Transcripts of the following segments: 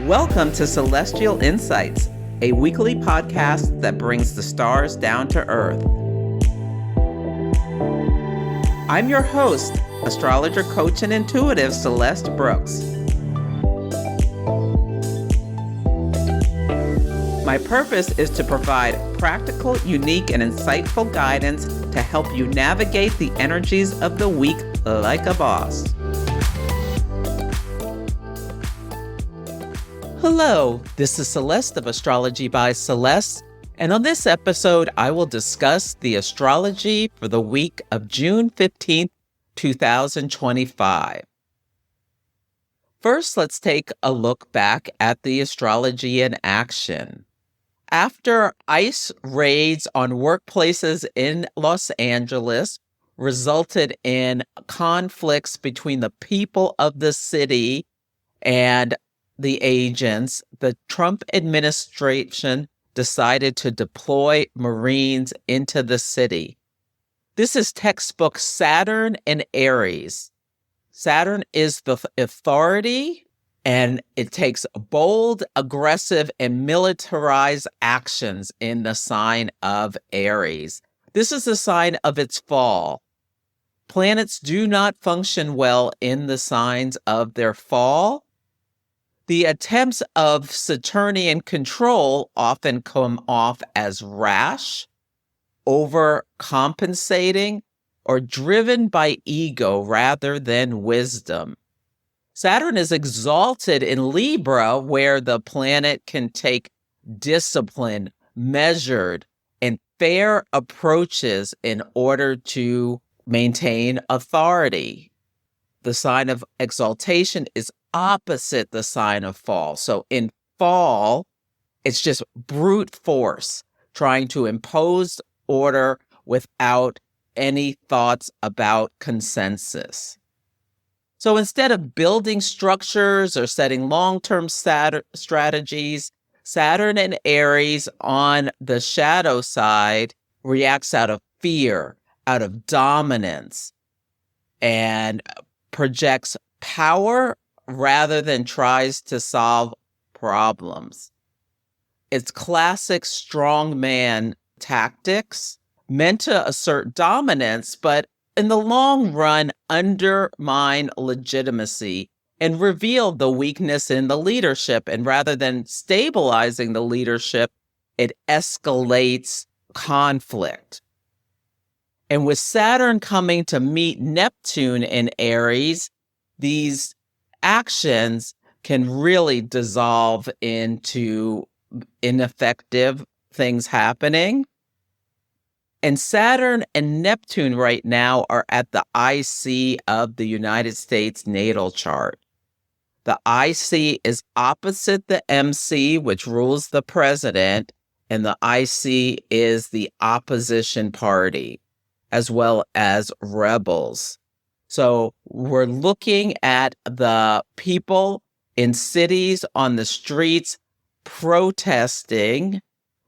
Welcome to Celestial Insights, a weekly podcast that brings the stars down to earth. I'm your host, astrologer, coach, and intuitive Celeste Brooks. My purpose is to provide practical, unique, and insightful guidance to help you navigate the energies of the week like a boss. Hello, this is Celeste of Astrology by Celeste, and on this episode, I will discuss the astrology for the week of June 15th, 2025. First, let's take a look back at the astrology in action. After ICE raids on workplaces in Los Angeles resulted in conflicts between the people of the city and the agents, the Trump administration decided to deploy Marines into the city. This is textbook Saturn and Aries. Saturn is the authority, and it takes bold, aggressive, and militarized actions in the sign of Aries. This is the sign of its fall. Planets do not function well in the signs of their fall. The attempts of Saturnian control often come off as rash, overcompensating, or driven by ego rather than wisdom. Saturn is exalted in Libra, where the planet can take disciplined, measured, and fair approaches in order to maintain authority. The sign of exaltation is opposite the sign of fall. So in fall, it's just brute force, trying to impose order without any thoughts about consensus. So instead of building structures or setting long-term strategies, Saturn and Aries on the shadow side reacts out of fear, out of dominance, and projects power rather than tries to solve problems. It's classic strongman tactics meant to assert dominance, but in the long run, undermine legitimacy and reveal the weakness in the leadership. And rather than stabilizing the leadership, it escalates conflict. And with Saturn coming to meet Neptune in Aries, these actions can really dissolve into ineffective things happening. And Saturn and Neptune right now are at the IC of the United States natal chart. The IC is opposite the MC, which rules the president, and the IC is the opposition party, as well as rebels. So we're looking at the people in cities on the streets protesting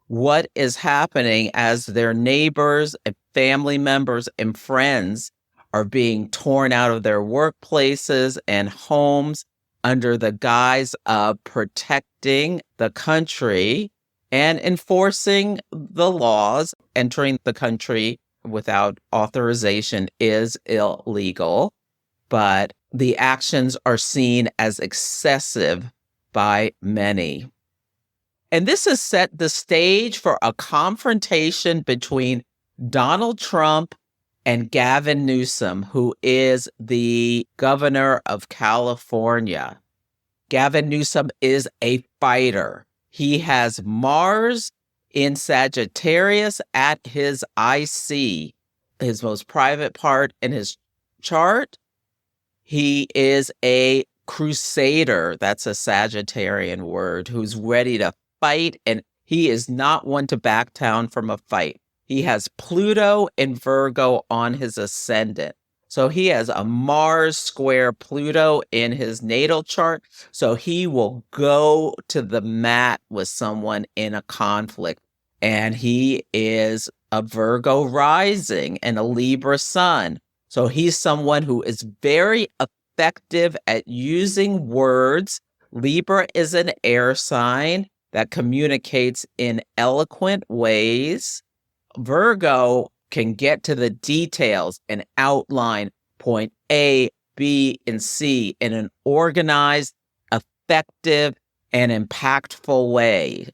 what is happening as their neighbors and family members and friends are being torn out of their workplaces and homes under the guise of protecting the country and enforcing the laws. Entering the country without authorization is illegal, but the actions are seen as excessive by many. And this has set the stage for a confrontation between Donald Trump and Gavin Newsom, who is the governor of California. Gavin Newsom is a fighter. He has Mars in Sagittarius at his IC, his most private part in his chart. He is a crusader, that's a Sagittarian word, who's ready to fight, and he is not one to back down from a fight. He has Pluto and Virgo on his ascendant. So he has a Mars square Pluto in his natal chart. So he will go to the mat with someone in a conflict. And he is a Virgo rising and a Libra sun. So he's someone who is very effective at using words Libra is an air sign that communicates in eloquent ways. Virgo can get to the details and outline point A, B, and C in an organized, effective, and impactful way.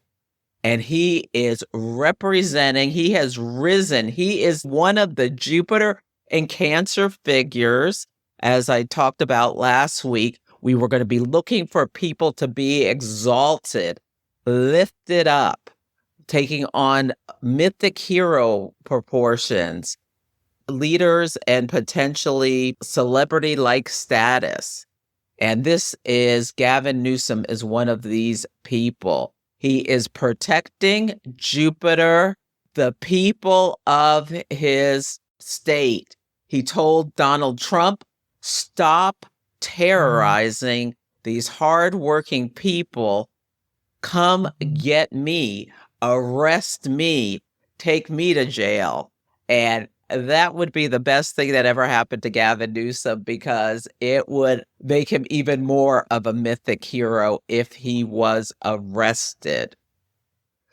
And he is representing, he has risen. He is one of the Jupiter and Cancer figures. As I talked about last week, we were going to be looking for people to be exalted, lifted up, taking on mythic hero proportions, leaders and potentially celebrity-like status. And this is Gavin Newsom is one of these people. He is protecting Jupiter, the people of his state. He told Donald Trump, stop terrorizing these hardworking people. Come get me, arrest me, take me to jail. And that would be the best thing that ever happened to Gavin Newsom, because it would make him even more of a mythic hero if he was arrested.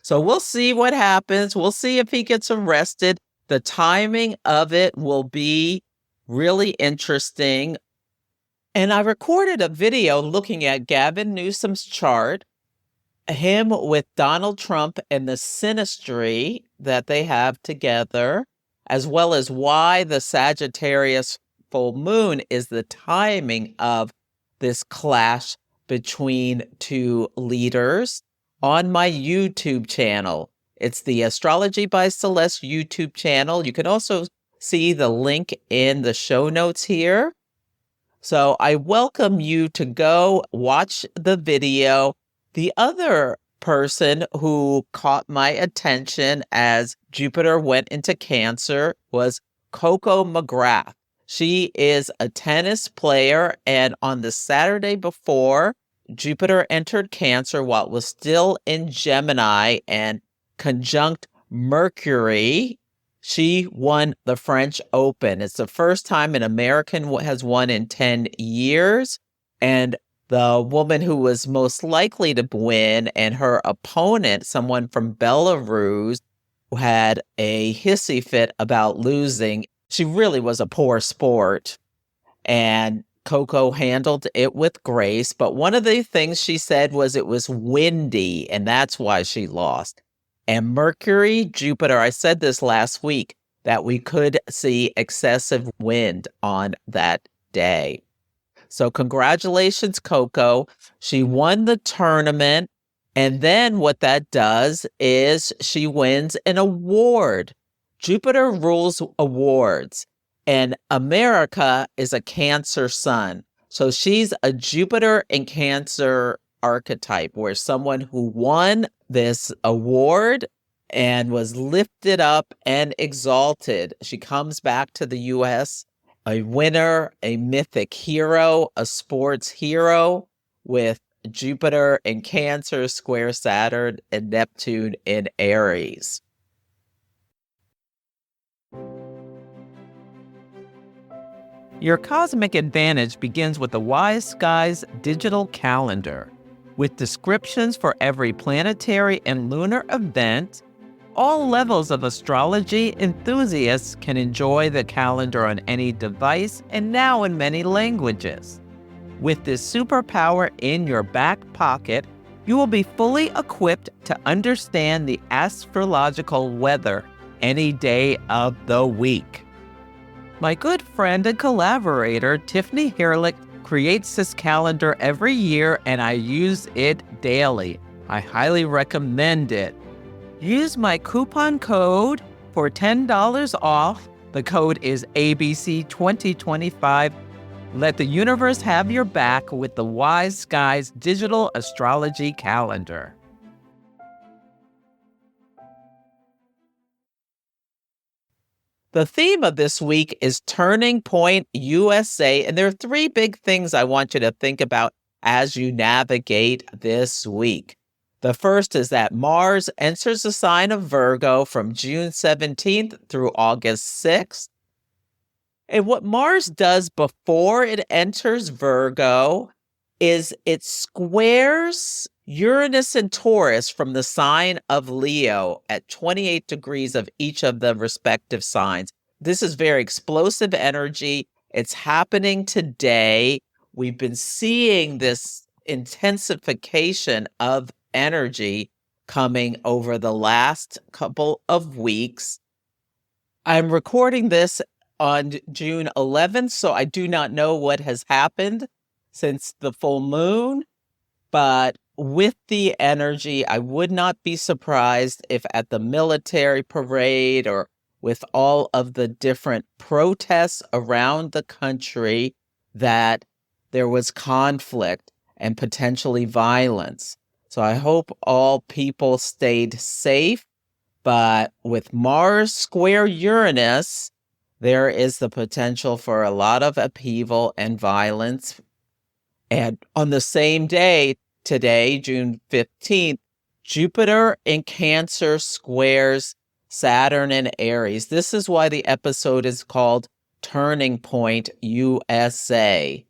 So we'll see what happens. We'll see if he gets arrested. The timing of it will be really interesting. And I recorded a video looking at Gavin Newsom's chart, him with Donald Trump and the synastry that they have together, as well as why the Sagittarius full moon is the timing of this clash between two leaders on my YouTube channel. It's the Astrology by Celeste YouTube channel. You can also see the link in the show notes here. So I welcome you to go watch the video. The other person who caught my attention as Jupiter went into Cancer was Coco McGrath. She is a tennis player, and on the Saturday before Jupiter entered Cancer, while it was still in Gemini and conjunct Mercury, she won the French Open. It's the first time an American has won in 10 years, and the woman who was most likely to win and her opponent, someone from Belarus, who had a hissy fit about losing. She really was a poor sport, and Coco handled it with grace. But one of the things she said was it was windy, and that's why she lost. And Mercury, Jupiter, I said this last week, that we could see excessive wind on that day. So congratulations, Coco. She won the tournament. And then what that does is she wins an award. Jupiter rules awards. And America is a Cancer sun. So she's a Jupiter and Cancer archetype, where someone who won this award and was lifted up and exalted. She comes back to the U.S., a winner, a mythic hero, a sports hero, with Jupiter in Cancer square Saturn and Neptune in Aries. Your cosmic advantage begins with the Wise Skies digital calendar. With descriptions for every planetary and lunar event, all levels of astrology enthusiasts can enjoy the calendar on any device and now in many languages. With this superpower in your back pocket, you will be fully equipped to understand the astrological weather any day of the week. My good friend and collaborator, Tiffany Herlick, creates this calendar every year, and I use it daily. I highly recommend it. Use my coupon code for $10 off. The code is ABC2025. Let the universe have your back with the Wise Skies digital astrology calendar. The theme of this week is Turning Point USA, and there are three big things I want you to think about as you navigate this week. The first is that Mars enters the sign of Virgo from June 17th through August 6th. And what Mars does before it enters Virgo is it squares Uranus and Taurus from the sign of Leo at 28 degrees of each of the respective signs. This is very explosive energy. It's happening today. We've been seeing this intensification of energy coming over the last couple of weeks. I'm recording this on June 11th, so I do not know what has happened since the full moon, but with the energy, I would not be surprised if at the military parade or with all of the different protests around the country that there was conflict and potentially violence. So I hope all people stayed safe, but with Mars square Uranus, there is the potential for a lot of upheaval and violence. And on the same day, today, June 15th, Jupiter in Cancer squares Saturn in Aries. This is why the episode is called Turning Point USA,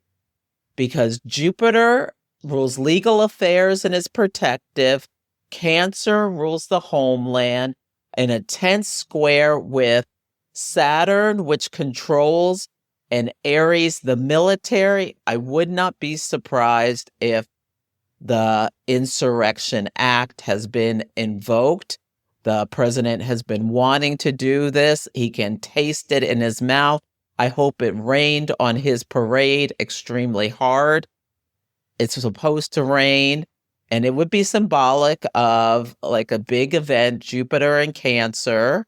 because Jupiter rules legal affairs and is protective. Cancer rules the homeland in a tense square with Saturn, which controls, and Aries, the military. I would not be surprised if the Insurrection Act has been invoked. The president has been wanting to do this. He can taste it in his mouth. I hope it rained on his parade extremely hard. It's supposed to rain, and it would be symbolic of like a big event, Jupiter in Cancer,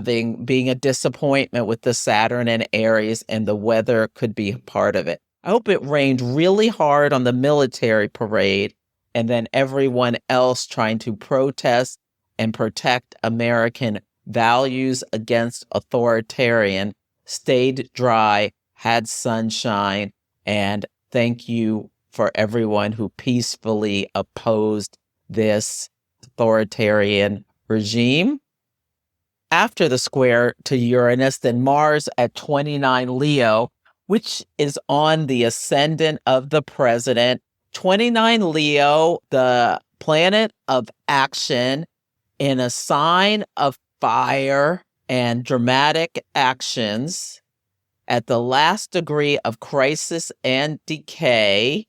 being a disappointment with the Saturn and Aries, and the weather could be part of it. I hope it rained really hard on the military parade, and then everyone else trying to protest and protect American values against authoritarian stayed dry, had sunshine, and thank you for everyone who peacefully opposed this authoritarian regime. After the square to Uranus, then Mars at 29 Leo, which is on the ascendant of the president. 29 Leo, the planet of action in a sign of fire and dramatic actions at the last degree of crisis and decay.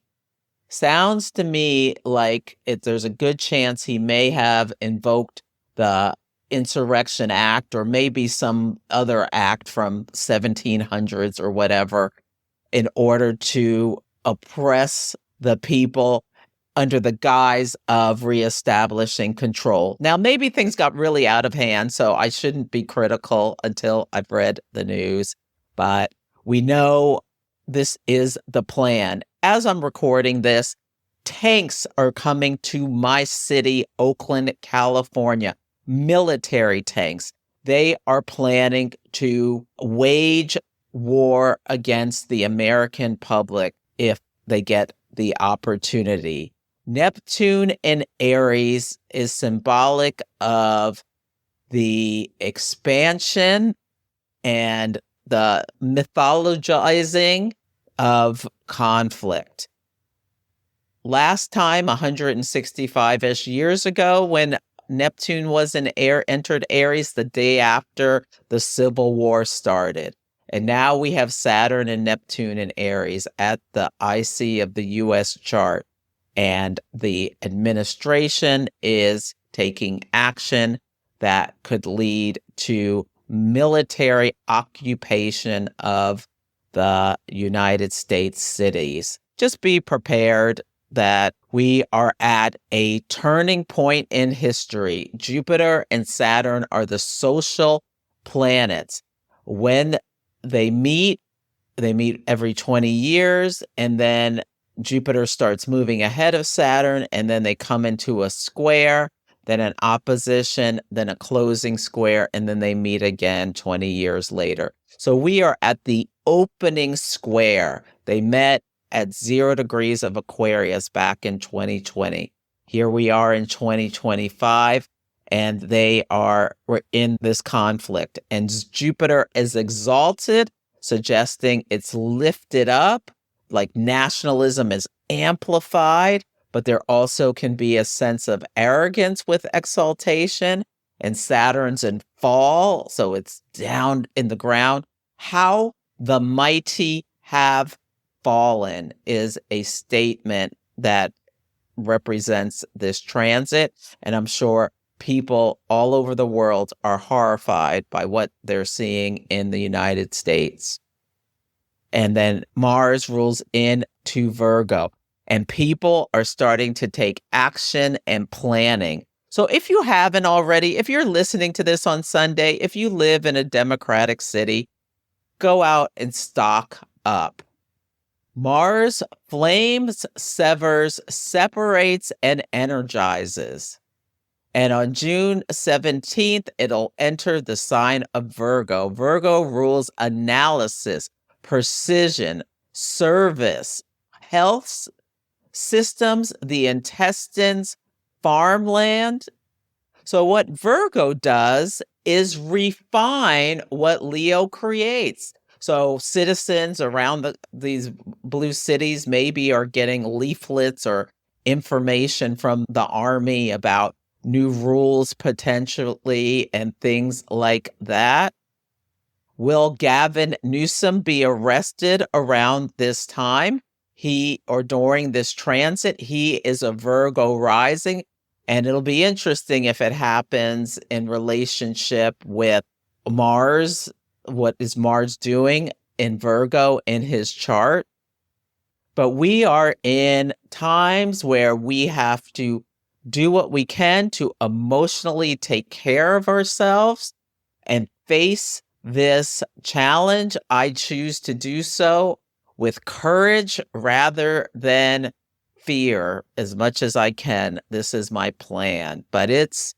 Sounds to me like there's a good chance he may have invoked the Insurrection Act or maybe some other act from 1700s or whatever in order to oppress the people under the guise of reestablishing control. Now, maybe things got really out of hand, so I shouldn't be critical until I've read the news, but we know this is the plan. As I'm recording this, tanks are coming to my city, Oakland, California. Military tanks. They are planning to wage war against the American public if they get the opportunity. Neptune in Aries is symbolic of the expansion and the mythologizing of conflict. Last time, 165-ish years ago, when Neptune was entered Aries, the day after the Civil War started. And now we have Saturn and Neptune in Aries at the IC of the US chart. And the administration is taking action that could lead to military occupation of the United States cities. Just be prepared that we are at a turning point in history. Jupiter and Saturn are the social planets. When they meet every 20 years, and then Jupiter starts moving ahead of Saturn, and then they come into a square, then an opposition, then a closing square, and then they meet again 20 years later. So we are at the opening square. They met at 0 degrees of Aquarius back in 2020. Here we are in 2025, and we're in this conflict. And Jupiter is exalted, suggesting it's lifted up, like nationalism is amplified, but there also can be a sense of arrogance with exaltation, and Saturn's in fall, so it's down in the ground. How the mighty have fallen is a statement that represents this transit, and I'm sure people all over the world are horrified by what they're seeing in the United States. And then Mars rules into Virgo, and people are starting to take action and planning. So if you haven't already, if you're listening to this on Sunday, if you live in a Democratic city, go out and stock up. Mars flames, severs, separates, and energizes. And on June 17th, it'll enter the sign of Virgo. Virgo rules analysis, precision, service, health, systems, the intestines, farmland. So what Virgo does is refine what Leo creates. So citizens around these blue cities maybe are getting leaflets or information from the army about new rules potentially and things like that. Will Gavin Newsom be arrested around this time? During this transit, he is a Virgo rising, and it'll be interesting if it happens in relationship with Mars. What is Mars doing in Virgo in his chart? But we are in times where we have to do what we can to emotionally take care of ourselves and face this challenge. I choose to do so with courage rather than fear as much as I can. This is my plan, but it's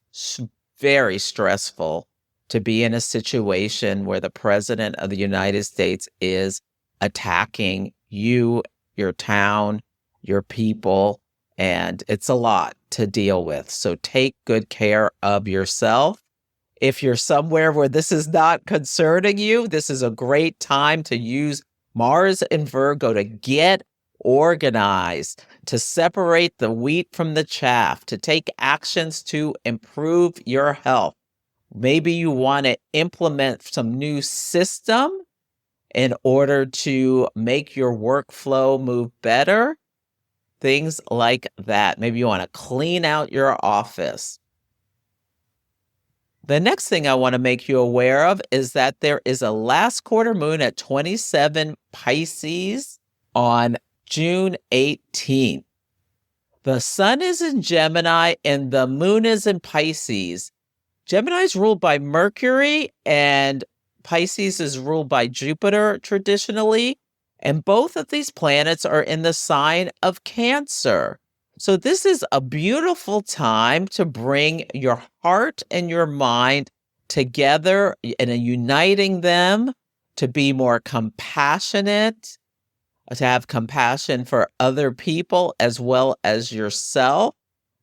very stressful to be in a situation where the president of the United States is attacking you, your town, your people, and it's a lot to deal with. So take good care of yourself. If you're somewhere where this is not concerning you, this is a great time to use Mars in Virgo to get organized, to separate the wheat from the chaff, to take actions to improve your health. Maybe you want to implement some new system in order to make your workflow move better. Things like that. Maybe you want to clean out your office. The next thing I want to make you aware of is that there is a last quarter moon at 27 Pisces on June 18th. The sun is in Gemini and the moon is in Pisces. Gemini is ruled by Mercury and Pisces is ruled by Jupiter traditionally. And both of these planets are in the sign of Cancer. So this is a beautiful time to bring your heart and your mind together and uniting them to be more compassionate, to have compassion for other people as well as yourself.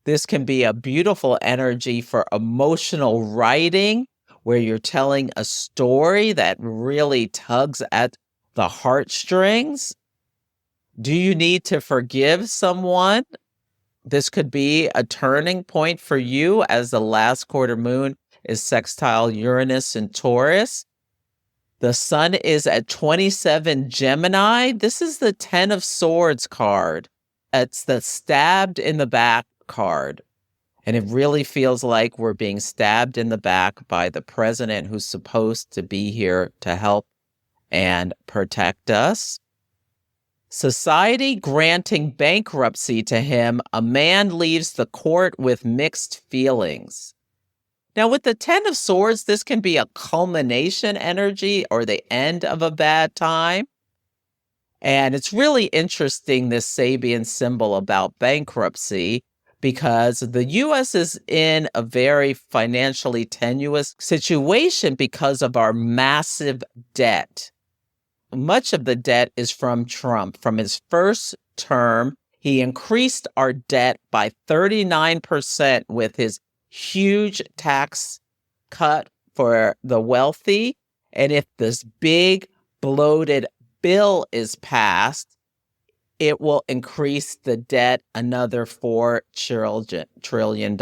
This can be a beautiful energy for emotional writing, where you're telling a story that really tugs at the heartstrings. Do you need to forgive someone? This could be a turning point for you as the last quarter moon is sextile Uranus and Taurus. The sun is at 27 Gemini. This is the 10 of Swords card. It's the stabbed in the back card. And it really feels like we're being stabbed in the back by the president who's supposed to be here to help and protect us. Society granting bankruptcy to him, a man leaves the court with mixed feelings. Now, with the 10 of Swords, this can be a culmination energy or the end of a bad time. And it's really interesting, this Sabian symbol about bankruptcy, because the U.S. is in a very financially tenuous situation because of our massive debt. Much of the debt is from Trump. From his first term, he increased our debt by 39% with his huge tax cut for the wealthy. And if this big bloated bill is passed, it will increase the debt another $4 trillion.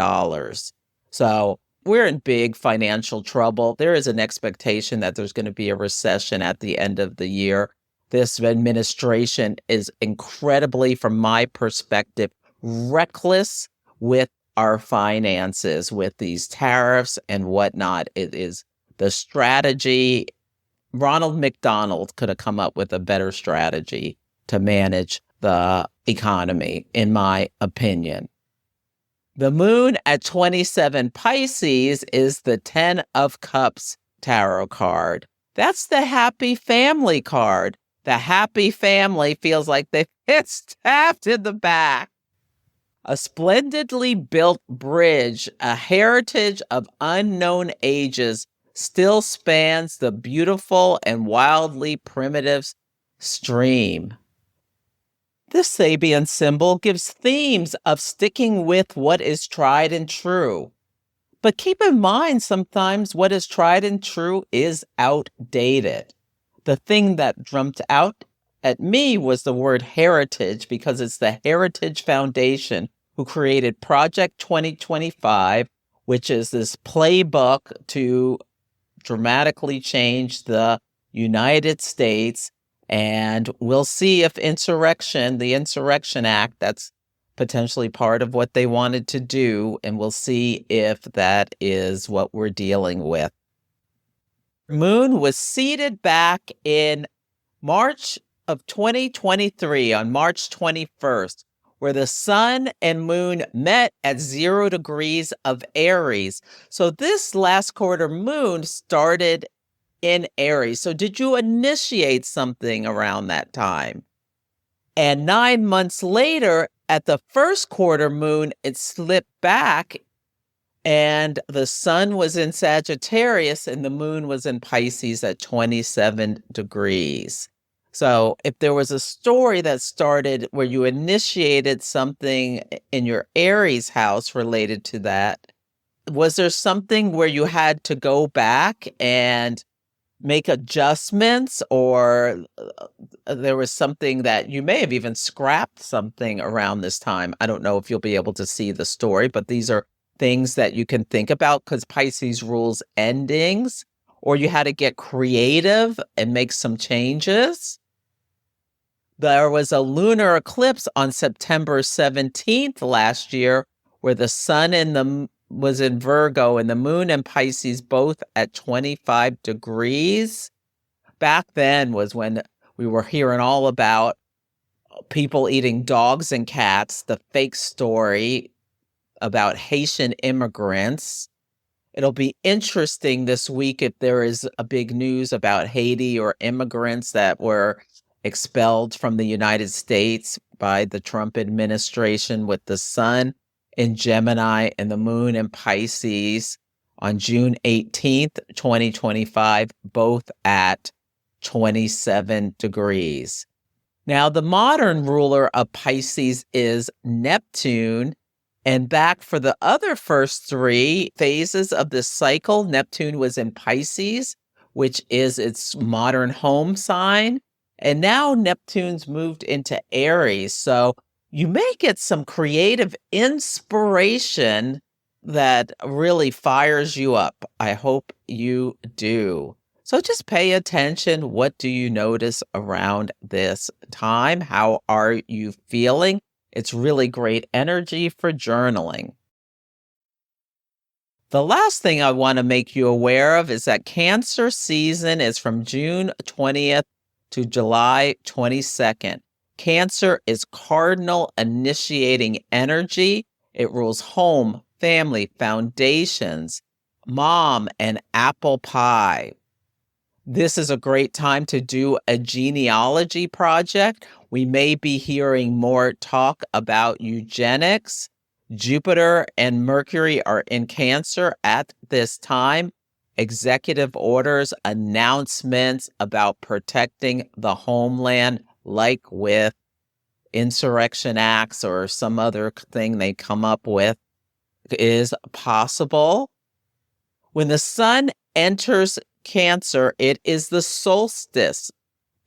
So we're in big financial trouble. There is an expectation that there's going to be a recession at the end of the year. This administration is incredibly, from my perspective, reckless with our finances, with these tariffs and whatnot. It is the strategy. Ronald McDonald could have come up with a better strategy to manage the economy, in my opinion. The moon at 27 Pisces is the 10 of Cups tarot card. That's the happy family card. The happy family feels like they've been stabbed in the back. A splendidly built bridge, a heritage of unknown ages, still spans the beautiful and wildly primitive stream. This Sabian symbol gives themes of sticking with what is tried and true. But keep in mind, sometimes what is tried and true is outdated. The thing that jumped out at me was the word heritage, because it's the Heritage Foundation who created Project 2025, which is this playbook to dramatically change the United States. And we'll see if the Insurrection Act, that's potentially part of what they wanted to do. And we'll see if that is what we're dealing with. Moon was seated back in March of 2023 on March 21st, where the sun and moon met at 0 degrees of Aries. So this last quarter moon started in Aries. So did you initiate something around that time? And 9 months later, at the first quarter moon, it slipped back and the sun was in Sagittarius and the moon was in Pisces at 27 degrees. So if there was a story that started where you initiated something in your Aries house related to that, was there something where you had to go back and make adjustments, or there was something that you may have even scrapped something around this time? I don't know if you'll be able to see the story, but these are things that you can think about because Pisces rules endings, or you had to get creative and make some changes. There was a lunar eclipse on September 17th last year where the sun was in Virgo and the moon and Pisces both at 25 degrees. Back then was when we were hearing all about people eating dogs and cats, the fake story about Haitian immigrants. It'll be interesting this week if there is a big news about Haiti or immigrants that were expelled from the United States by the Trump administration, with the sun in Gemini and the moon in Pisces on June 18th, 2025, both at 27 degrees. Now, the modern ruler of Pisces is Neptune. And back for the other first 3 phases of this cycle, Neptune was in Pisces, which is its modern home sign. And now Neptune's moved into Aries. So you may get some creative inspiration that really fires you up. I hope you do. So just pay attention. What do you notice around this time? How are you feeling? It's really great energy for journaling. The last thing I want to make you aware of is that Cancer season is from June 20th to July 22nd. Cancer is cardinal initiating energy. It rules home, family, foundations, mom, and apple pie. This is a great time to do a genealogy project. We may be hearing more talk about eugenics. Jupiter and Mercury are in Cancer at this time. Executive orders, announcements about protecting the homeland, like with insurrection acts or some other thing they come up with, is possible. When the sun enters Cancer, it is the solstice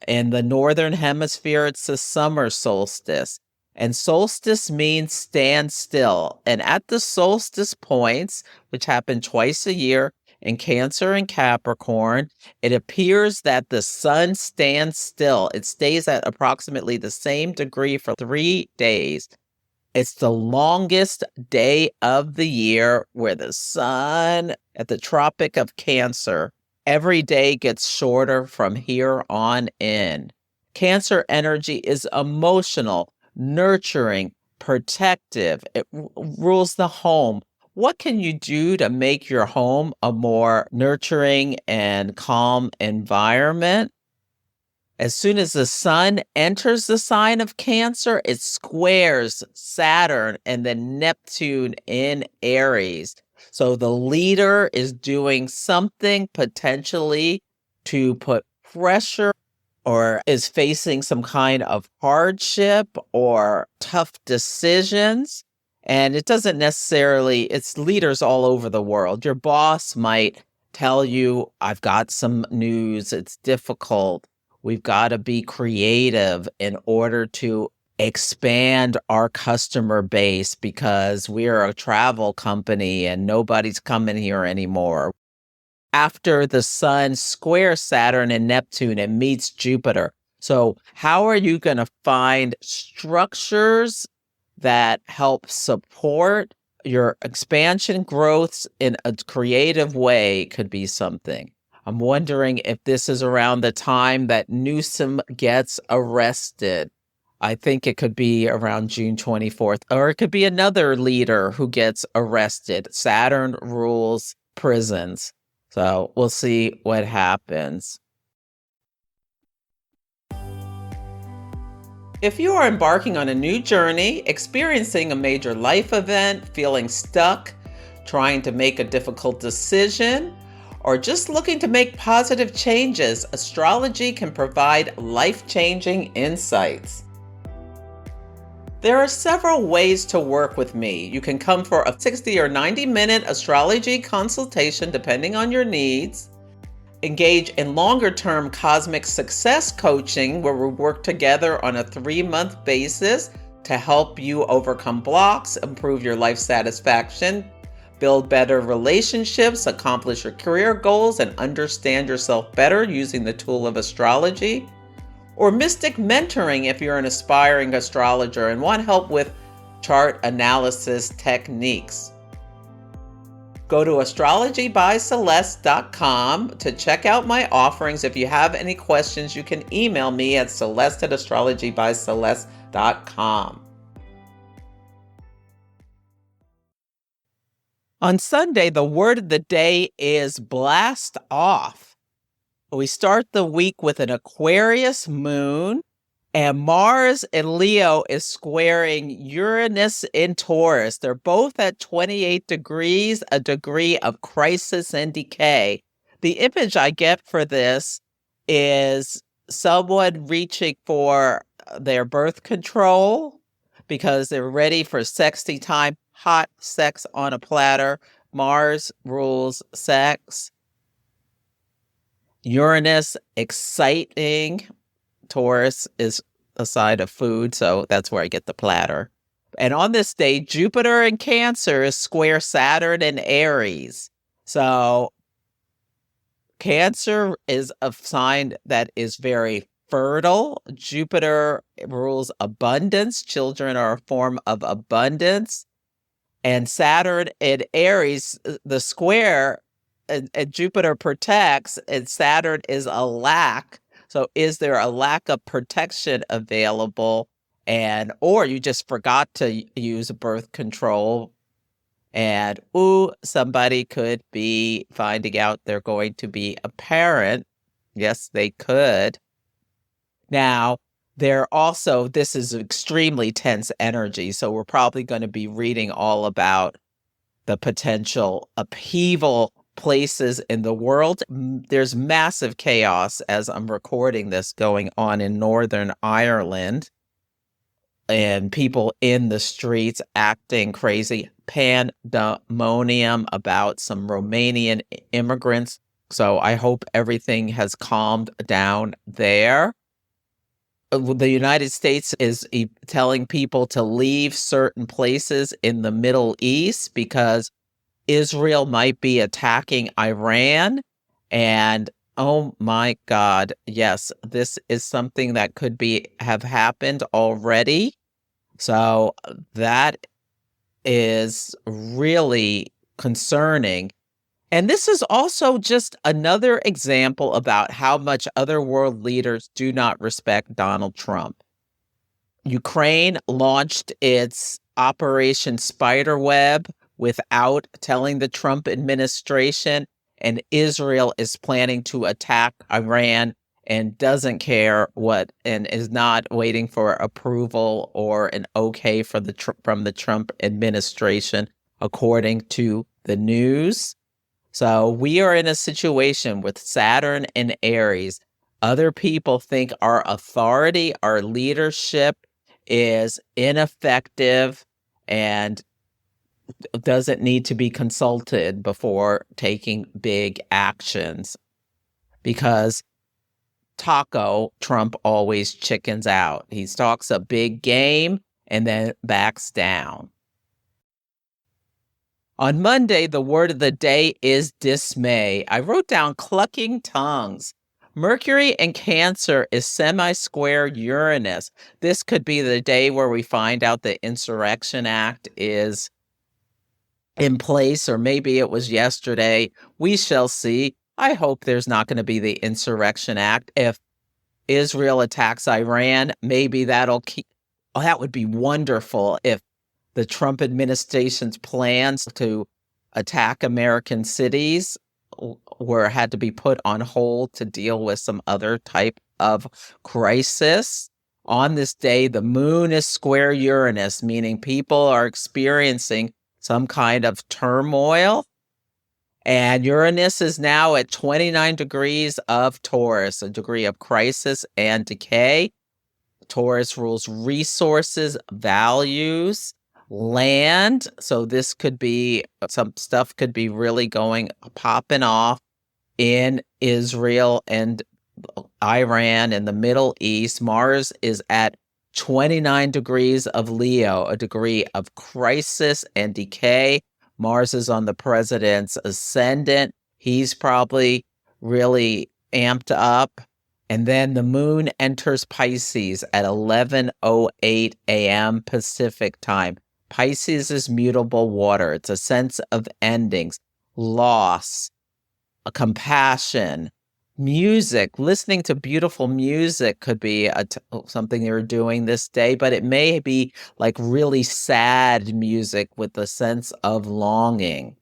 In the northern hemisphere, it's the summer solstice. And solstice means stand still. And at the solstice points, which happen twice a year in Cancer and Capricorn, it appears that the sun stands still. It stays at approximately the same degree for 3 days. It's the longest day of the year where the sun at the Tropic of Cancer, every day gets shorter from here on in. Cancer energy is emotional, nurturing, protective. It rules the home. What can you do to make your home a more nurturing and calm environment? As soon as the sun enters the sign of Cancer, it squares Saturn and then Neptune in Aries. So the leader is doing something potentially to put pressure or is facing some kind of hardship or tough decisions. And it doesn't necessarily, it's leaders all over the world. Your boss might tell you, I've got some news, it's difficult. We've got to be creative in order to expand our customer base because we're a travel company and nobody's coming here anymore. After the sun squares Saturn and Neptune, it meets Jupiter. So how are you going to find structures that help support your expansion growths in a creative way? Could be something. I'm wondering if this is around the time that Newsom gets arrested. I think it could be around June 24th, or it could be another leader who gets arrested. Saturn rules prisons. So we'll see what happens. If you are embarking on a new journey, experiencing a major life event, feeling stuck, trying to make a difficult decision, or just looking to make positive changes, astrology can provide life-changing insights. There are several ways to work with me. You can come for a 60 or 90-minute astrology consultation depending on your needs. Engage in longer-term cosmic success coaching where we work together on a 3-month basis to help you overcome blocks, improve your life satisfaction, build better relationships, accomplish your career goals, and understand yourself better using the tool of astrology. Or mystic mentoring if you're an aspiring astrologer and want help with chart analysis techniques. Go to astrologybyceleste.com to check out my offerings. If you have any questions, you can email me at celeste@astrologybyceleste.com. On Sunday, the word of the day is blast off. We start the week with an Aquarius moon, and Mars in Leo is squaring Uranus in Taurus. They're both at 28 degrees, a degree of crisis and decay. The image I get for this is someone reaching for their birth control because they're ready for sexy time. Hot sex on a platter. Mars rules sex. Uranus, exciting. Taurus is a side of food, so that's where I get the platter. And on this day, Jupiter in Cancer is square Saturn in Aries. So Cancer is a sign that is very fertile. Jupiter rules abundance. Children are a form of abundance. And Saturn in Aries, the square, and Jupiter protects, and Saturn is a lack. So is there a lack of protection available? Or you just forgot to use birth control, and somebody could be finding out they're going to be a parent. Yes, they could. Now, this is extremely tense energy, so we're probably going to be reading all about the potential upheaval places in the world. There's massive chaos as I'm recording this going on in Northern Ireland, and people in the streets acting crazy. Pandemonium about some Romanian immigrants. So I hope everything has calmed down there. the United States is telling people to leave certain places in the Middle East because Israel might be attacking Iran. And oh my God, yes, this is something that could have happened already. So that is really concerning. And this is also just another example about how much other world leaders do not respect Donald Trump. Ukraine launched its Operation Spiderweb without telling the Trump administration, and Israel is planning to attack Iran and doesn't care and is not waiting for approval or an okay from the Trump administration, according to the news. So we are in a situation with Saturn and Aries. Other people think our authority, our leadership is ineffective and doesn't need to be consulted before taking big actions, because Trump always chickens out. He talks a big game and then backs down. On Monday, the word of the day is dismay. I wrote down clucking tongues. Mercury in Cancer is semi-square Uranus. This could be the day where we find out the Insurrection Act is in place, or maybe it was yesterday. We shall see. I hope there's not going to be the Insurrection Act. If Israel attacks Iran, maybe that would be wonderful if the Trump administration's plans to attack American cities had to be put on hold to deal with some other type of crisis. On this day, the moon is square Uranus, meaning people are experiencing some kind of turmoil. And Uranus is now at 29 degrees of Taurus, a degree of crisis and decay. Taurus rules resources, values, land. So this could be, some stuff could be really popping off in Israel and Iran and the Middle East. Mars is at 29 degrees of Leo, a degree of crisis and decay. Mars is on the president's ascendant. He's probably really amped up. And then the moon enters Pisces at 11:08 a.m. Pacific time. Pisces is mutable water. It's a sense of endings, loss, compassion, music. Listening to beautiful music could be something you're doing this day, but it may be like really sad music with a sense of longing.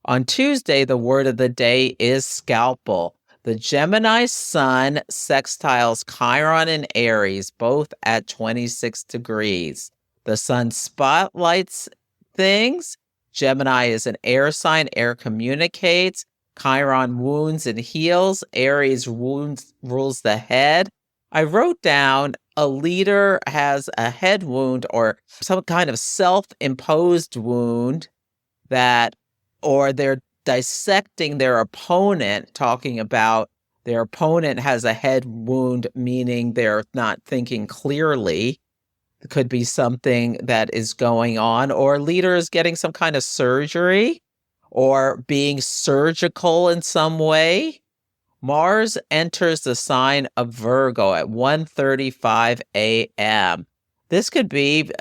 On Tuesday, the word of the day is scalpel. The Gemini sun sextiles Chiron and Aries, both at 26 degrees. The sun spotlights things. Gemini is an air sign, air communicates. Chiron wounds and heals. Aries rules the head. I wrote down a leader has a head wound or some kind of self-imposed wound or they're dissecting their opponent, talking about their opponent has a head wound, meaning they're not thinking clearly. It could be something that is going on, or a leader is getting some kind of surgery or being surgical in some way. Mars enters the sign of Virgo at 1:35 a.m. This could be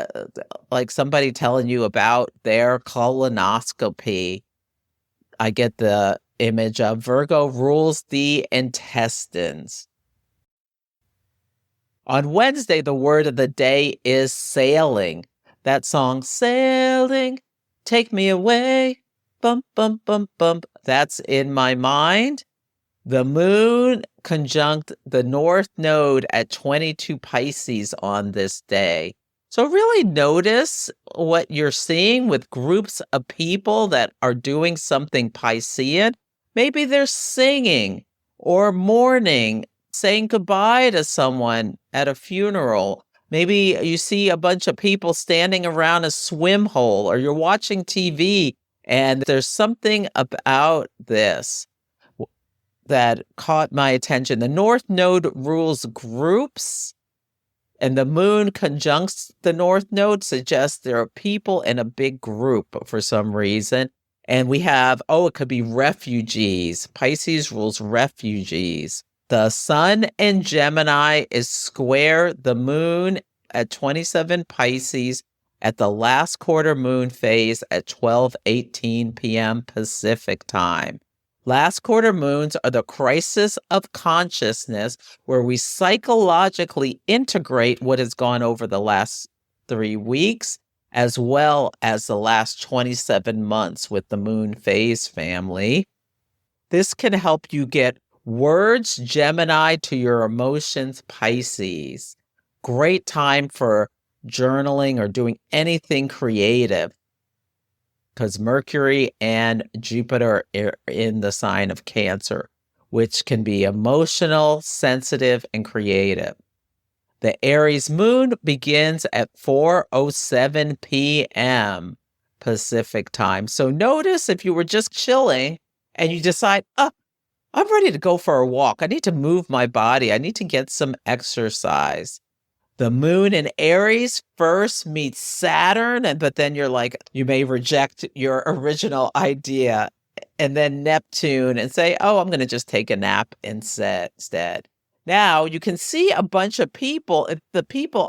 like somebody telling you about their colonoscopy. I get the image of Virgo rules the intestines. On Wednesday, the word of the day is sailing. That song, sailing, take me away, bump, bump, bump, bump. That's in my mind. The moon conjunct the North Node at 22 Pisces on this day. So really notice what you're seeing with groups of people that are doing something Piscean. Maybe they're singing or mourning, saying goodbye to someone at a funeral. Maybe you see a bunch of people standing around a swim hole, or you're watching TV and there's something about this. that caught my attention. The North Node rules groups, and the moon conjuncts the North Node suggests there are people in a big group for some reason. And we have, it could be refugees. Pisces rules refugees. The sun in Gemini is square the moon at 27 Pisces at the last quarter moon phase at 12:18 p.m. Pacific time. Last quarter moons are the crisis of consciousness where we psychologically integrate what has gone over the last 3 weeks, as well as the last 27 months with the moon phase family. This can help you get words, Gemini, to your emotions, Pisces. Great time for journaling or doing anything creative, because Mercury and Jupiter are in the sign of Cancer, which can be emotional, sensitive, and creative. The Aries moon begins at 4:07 p.m. Pacific time. So notice if you were just chilling and you decide, I'm ready to go for a walk. I need to move my body. I need to get some exercise. The moon in Aries first meets Saturn, but then you're like, you may reject your original idea, and then Neptune and say, I'm going to just take a nap instead. Now you can see a bunch of people.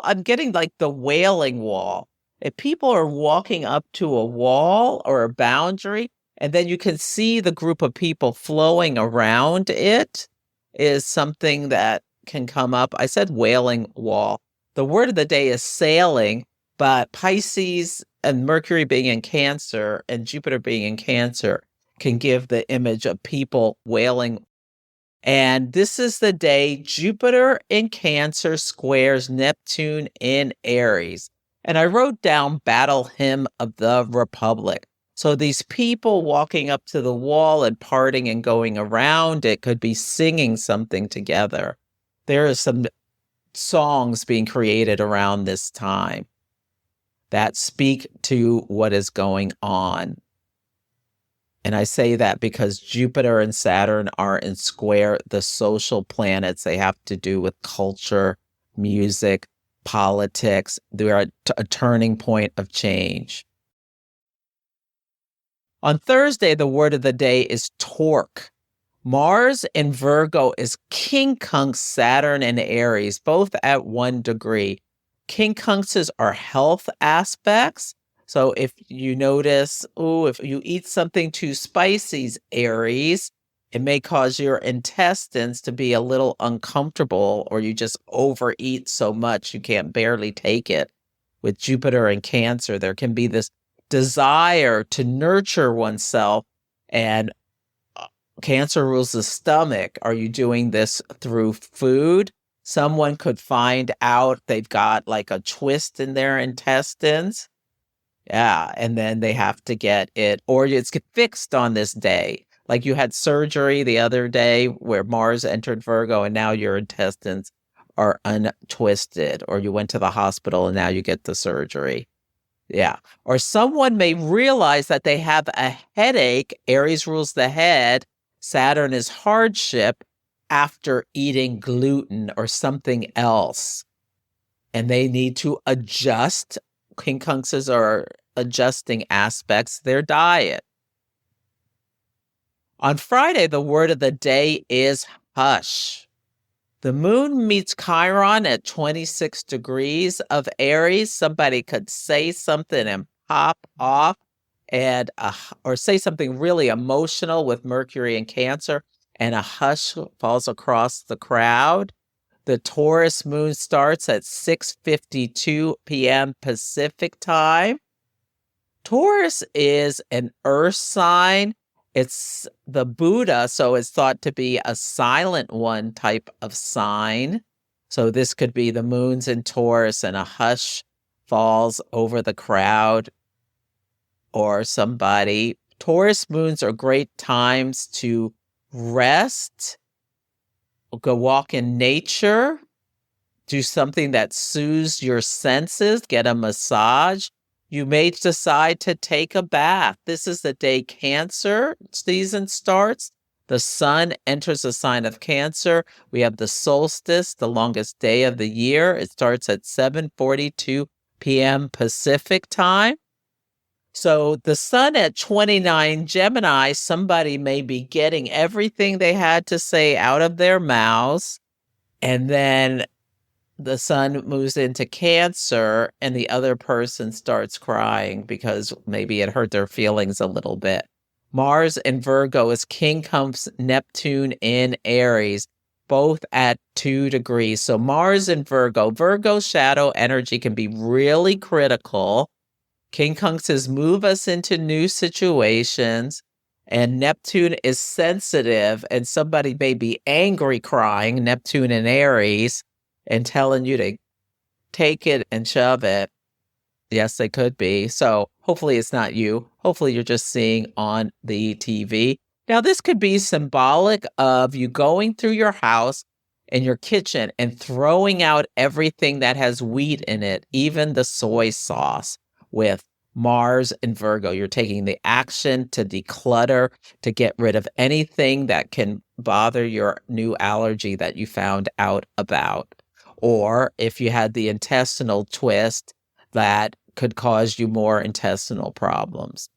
I'm getting like the Wailing Wall. If people are walking up to a wall or a boundary, and then you can see the group of people flowing around it, is something that can come up. I said Wailing Wall. The word of the day is sailing, but Pisces and Mercury being in Cancer and Jupiter being in Cancer can give the image of people wailing. And this is the day Jupiter in Cancer squares Neptune in Aries. And I wrote down Battle Hymn of the Republic. So these people walking up to the wall and parting and going around it could be singing something together. There is some songs being created around this time that speak to what is going on. And I say that because Jupiter and Saturn are in square, the social planets. They have to do with culture, music, politics. They're at a turning point of change. On Thursday, the word of the day is torque. Mars in Virgo is quincunx Saturn and Aries, both at 1 degree. Quincunxes are health aspects. So if you notice, if you eat something too spicy, Aries, it may cause your intestines to be a little uncomfortable, or you just overeat so much you can't barely take it. With Jupiter and Cancer, there can be this desire to nurture oneself, and Cancer rules the stomach. Are you doing this through food? Someone could find out they've got like a twist in their intestines. Yeah, and then they have to get it, or it's fixed on this day. Like you had surgery the other day where Mars entered Virgo and now your intestines are untwisted, or you went to the hospital and now you get the surgery. Yeah. Or someone may realize that they have a headache. Aries rules the head. Saturn is hardship after eating gluten or something else. And they need to adjust. Quincunxes are adjusting aspects of their diet. On Friday, the word of the day is hush. The moon meets Chiron at 26 degrees of Aries. Somebody could say something and pop off, and or say something really emotional with Mercury and Cancer, and a hush falls across the crowd. The Taurus moon starts at 6:52 p.m. Pacific time. Taurus is an earth sign. It's the Buddha, so it's thought to be a silent one type of sign. So this could be the moon's in Taurus and a hush falls over the crowd or somebody. Taurus moons are great times to rest, go walk in nature, do something that soothes your senses, get a massage. You may decide to take a bath. This is the day Cancer season starts. The sun enters the sign of Cancer. We have the solstice, the longest day of the year. It starts at 7:42 p.m. Pacific time. So the sun at 29 Gemini, somebody may be getting everything they had to say out of their mouths. And then the sun moves into Cancer and the other person starts crying because maybe it hurt their feelings a little bit. Mars in Virgo is quincunx Neptune in Aries, both at 2 degrees. So Mars in Virgo, Virgo's shadow energy can be really critical. Quincunxes move us into new situations, and Neptune is sensitive, and somebody may be angry crying, Neptune in Aries, and telling you to take it and shove it. Yes, they could be. So hopefully it's not you. Hopefully you're just seeing on the TV. Now, this could be symbolic of you going through your house and your kitchen and throwing out everything that has wheat in it, even the soy sauce. With Mars in Virgo, you're taking the action to declutter, to get rid of anything that can bother your new allergy that you found out about. Or if you had the intestinal twist, that could cause you more intestinal problems.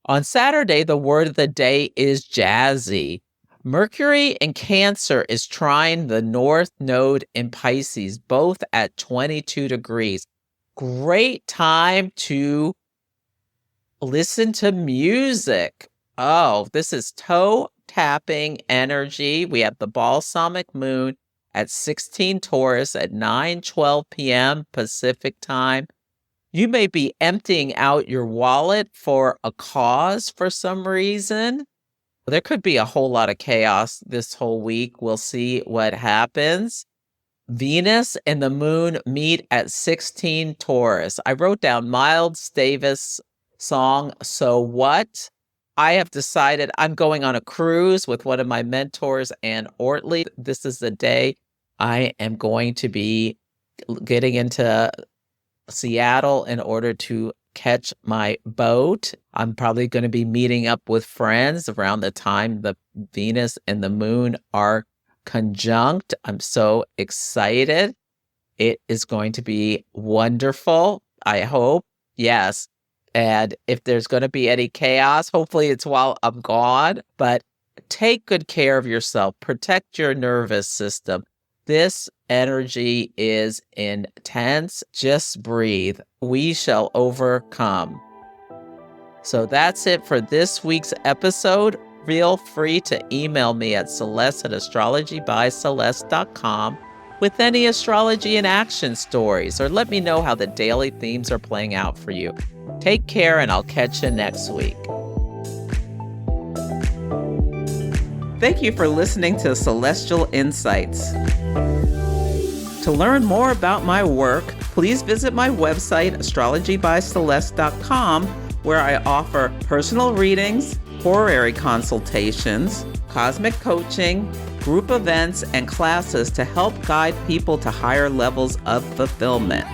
On Saturday, the word of the day is JAZZY. Mercury in Cancer is trine the North Node in Pisces, both at 22 degrees. Great time to listen to music. Oh, this is toe tapping energy. We have the balsamic moon at 16 Taurus at 9:12 p.m. Pacific time. You may be emptying out your wallet for a cause for some reason. There could be a whole lot of chaos this whole week. We'll see what happens. Venus and the moon meet at 16 Taurus. I wrote down Miles Davis' song, So What? I have decided I'm going on a cruise with one of my mentors, Ann Ortley. This is the day I am going to be getting into Seattle in order to catch my boat. I'm probably going to be meeting up with friends around the time the Venus and the moon are conjunct. I'm so excited. It is going to be wonderful. I hope. Yes. And if there's going to be any chaos, hopefully it's while I'm gone. But take good care of yourself. Protect your nervous system. This energy is intense. Just breathe. We shall overcome. So that's it for this week's episode. Feel free to email me at celeste@astrologybyceleste.com with any astrology in action stories, or let me know how the daily themes are playing out for you. Take care, and I'll catch you next week. Thank you for listening to Celestial Insights. To learn more about my work, please visit my website, astrologybyceleste.com, where I offer personal readings, horary consultations, cosmic coaching, group events, and classes to help guide people to higher levels of fulfillment.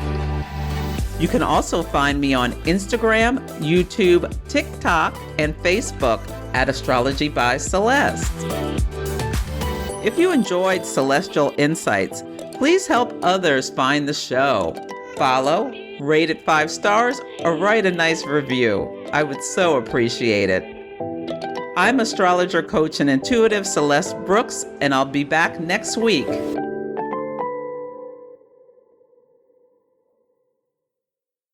You can also find me on Instagram, YouTube, TikTok, and Facebook at Astrology by Celeste. If you enjoyed Celestial Insights, please help others find the show. Follow, rate it 5 stars, or write a nice review. I would so appreciate it. I'm astrologer, coach, and intuitive Celeste Brooks, and I'll be back next week.